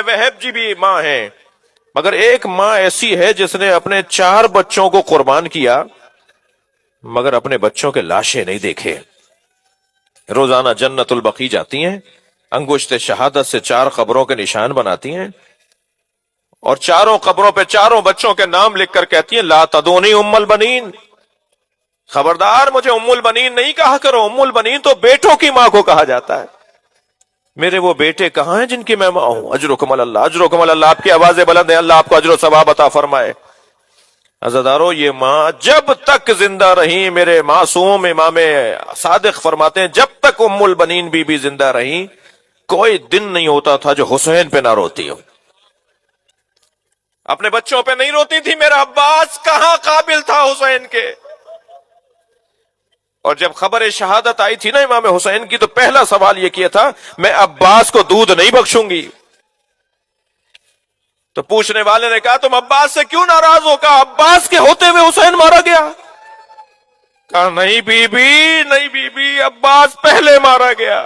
وہب جی بھی ماں ہیں، مگر ایک ماں ایسی ہے جس نے اپنے 4 بچوں کو قربان کیا مگر اپنے بچوں کے لاشیں نہیں دیکھے۔ روزانہ جنت البقیع جاتی ہیں، انگشت شہادت سے 4 قبروں کے نشان بناتی ہیں اور 4 قبروں پہ 4 بچوں کے نام لکھ کر کہتی ہیں لا تدونی ام البنین، خبردار مجھے ام البنین نہیں کہا کرو، ام البنین تو بیٹوں کی ماں کو کہا جاتا ہے۔ میرے وہ بیٹے کہاں ہیں جن کی میں ماں ہوں؟ اجرکم اللہ، اجرکم اللہ، آپ کی آوازیں بلند ہیں، اللہ آپ کو اجر و ثواب عطا فرمائے۔ عزادارو، یہ ماں جب تک زندہ رہی، میرے معصوم امام صادق فرماتے ہیں جب تک ام البنین بی بی زندہ رہی کوئی دن نہیں ہوتا تھا جو حسین پہ نہ روتی ہو، اپنے بچوں پہ نہیں روتی تھی۔ میرا عباس کہاں قابل تھا حسین کے؟ اور جب خبر شہادت آئی تھی نا امام حسین کی تو پہلا سوال یہ کیا تھا میں عباس کو دودھ نہیں بخشوں گی۔ تو پوچھنے والے نے کہا تم عباس سے کیوں ناراض ہو؟ کہا عباس کے ہوتے ہوئے حسین مارا گیا۔ کہا نہیں بی بی، نہیں بی بی، عباس پہلے مارا گیا۔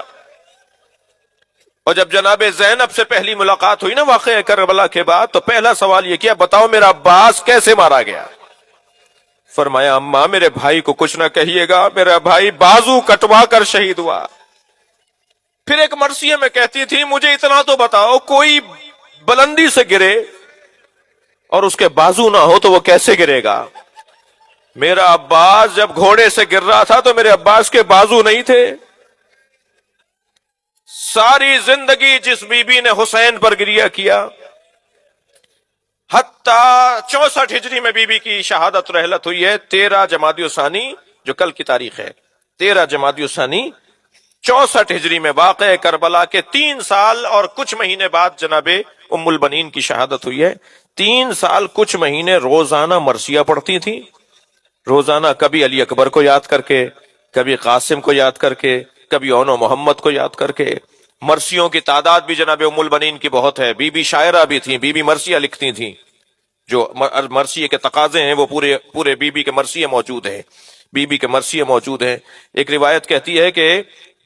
اور جب جناب زینب سے پہلی ملاقات ہوئی نا واقعہ کربلا کے بعد تو پہلا سوال یہ کیا بتاؤ میرا عباس کیسے مارا گیا؟ فرمایا اماں میرے بھائی کو کچھ نہ کہیے گا، میرا بھائی بازو کٹوا کر شہید ہوا۔ پھر ایک مرثیہ میں کہتی تھی مجھے اتنا تو بتاؤ کوئی بلندی سے گرے اور اس کے بازو نہ ہو تو وہ کیسے گرے گا؟ میرا عباس جب گھوڑے سے گر رہا تھا تو میرے عباس کے بازو نہیں تھے۔ ساری زندگی جس بی بی نے حسین پر گریہ کیا، حتیٰ 64 ہجری میں بی بی کی شہادت رحلت ہوئی ہے 13 جمادی الثانی جو کل کی تاریخ ہے، 13 جمادی الثانی 64 ہجری میں واقع کربلا کے 3 سال اور کچھ مہینے بعد جناب ام البنین کی شہادت ہوئی ہے۔ 3 سال کچھ مہینے روزانہ مرثیہ پڑھتی تھی، روزانہ کبھی علی اکبر کو یاد کر کے، کبھی قاسم کو یاد کر کے، کبھی اون و محمد کو یاد کر کے۔ مرثیوں کی تعداد بھی جناب ام البنین کی بہت ہے، بی بی شاعرہ بھی تھیں، بی بی مرثیہ لکھتی تھیں، جو مرثیے کے تقاضے ہیں وہ پورے بی بی کے مرثیے موجود ہیں، بی بی کے مرثیے موجود ہیں۔ ایک روایت کہتی ہے کہ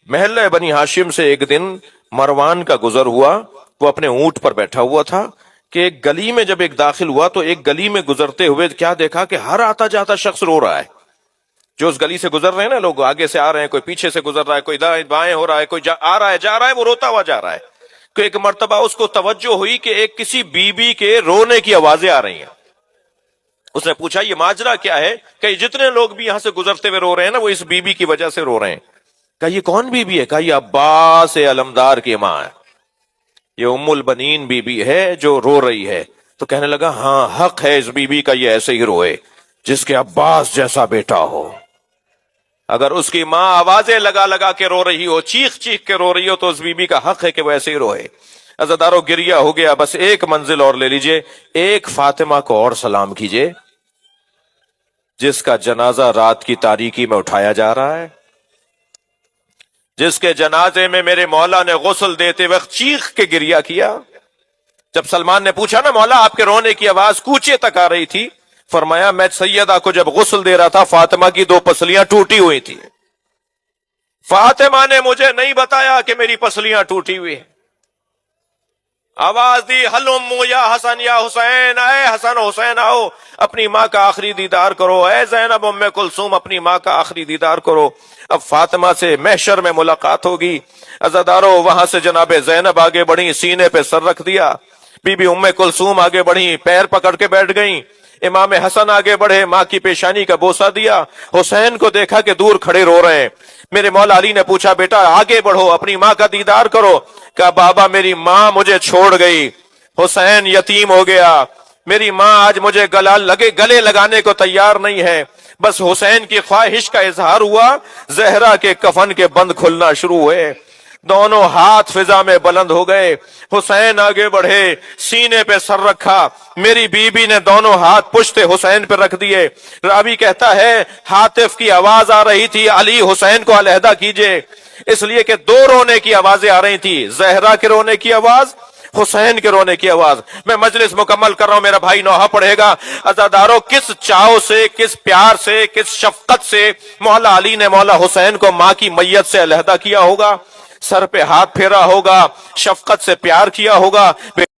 محلہ بنی ہاشم سے ایک دن مروان کا گزر ہوا، وہ اپنے اونٹ پر بیٹھا ہوا تھا کہ ایک گلی میں جب ایک داخل ہوا تو ایک گلی میں گزرتے ہوئے کیا دیکھا کہ ہر آتا جاتا شخص رو رہا ہے۔ جو اس گلی سے گزر رہے ہیں نا لوگ، آگے سے آ رہے ہیں، کوئی پیچھے سے گزر رہا ہے، کوئی دائیں بائیں ہو رہا ہے، کوئی آ رہا ہے جا رہا ہے، وہ روتا ہوا جا رہا ہے۔ کہ ایک مرتبہ اس کو توجہ ہوئی کہ ایک کسی بی بی کے رونے کی آوازیں آ رہی ہیں۔ اس نے پوچھا یہ ماجرا کیا ہے؟ کہ جتنے لوگ بھی یہاں سے گزرتے ہوئے رو رہے ہیں نا وہ اس بی بی کی وجہ سے رو رہے ہیں۔ کہا یہ کون بی بی ہے؟ کہا یہ عباس علمدار کی ماں ہے، یہ ام البنین بی بی ہے جو رو رہی ہے۔ تو کہنے لگا ہاں حق ہے اس بی بی کا، یہ ایسے ہی روئے جس کے عباس جیسا بیٹا ہو۔ اگر اس کی ماں آوازیں لگا لگا کے رو رہی ہو، چیخ چیخ کے رو رہی ہو تو اس بی بی کا حق ہے کہ وہ ایسے ہی روئے۔ عزادارو گریہ ہو گیا، بس ایک منزل اور لے لیجئے، ایک فاطمہ کو اور سلام کیجئے جس کا جنازہ رات کی تاریکی میں اٹھایا جا رہا ہے، جس کے جنازے میں میرے مولا نے غسل دیتے وقت چیخ کے گریہ کیا۔ جب سلمان نے پوچھا نا مولا آپ کے رونے کی آواز کوچے تک آ رہی تھی، فرمایا میں سیدہ کو جب غسل دے رہا تھا فاطمہ کی 2 پسلیاں ٹوٹی ہوئی تھی، فاطمہ نے مجھے نہیں بتایا کہ میری پسلیاں ٹوٹی ہوئی ہیں۔ آواز دی ہلم یا حسن یا حسین، اے حسن حسین آؤ اپنی ماں کا آخری دیدار کرو، اے زینب ام کلثوم اپنی ماں کا آخری دیدار کرو۔ اب فاطمہ سے محشر میں ملاقات ہوگی۔ عزادارو وہاں سے جناب زینب آگے بڑھی، سینے پہ سر رکھ دیا، بی بی ام کلثوم آگے بڑھی، پیر پکڑ کے بیٹھ گئیں، امام حسن آگے بڑھے، ماں کی پیشانی کا بوسہ دیا، حسین کو دیکھا کہ دور کھڑے رو رہے ہیں۔ میرے مولا علی نے پوچھا بیٹا آگے بڑھو اپنی ماں کا دیدار کرو۔ کہا بابا میری ماں مجھے چھوڑ گئی، حسین یتیم ہو گیا، میری ماں آج مجھے گلے لگانے کو تیار نہیں ہے، بس حسین کی خواہش کا اظہار ہوا، زہرا کے کفن کے بند کھلنا شروع ہوئے، دونوں ہاتھ فضا میں بلند ہو گئے، حسین آگے بڑھے، سینے پہ سر رکھا، میری بی بی نے دونوں ہاتھ پشت حسین پہ رکھ دیے۔ راوی کہتا ہے ہاتف کی آواز آ رہی تھی علی حسین کو علیحدہ کیجئے، اس لیے کہ 2 رونے کی آوازیں آ رہی تھی، زہرا کے رونے کی آواز، حسین کے رونے کی آواز۔ میں مجلس مکمل کر رہا ہوں، میرا بھائی نوحہ پڑھے گا۔ عزادارو کس چاؤ سے، کس پیار سے، کس شفقت سے مولا علی نے مولا حسین کو ماں کی میت سے علیحدہ کیا ہوگا، سر پہ ہاتھ پھیرا ہوگا، شفقت سے پیار کیا ہوگا۔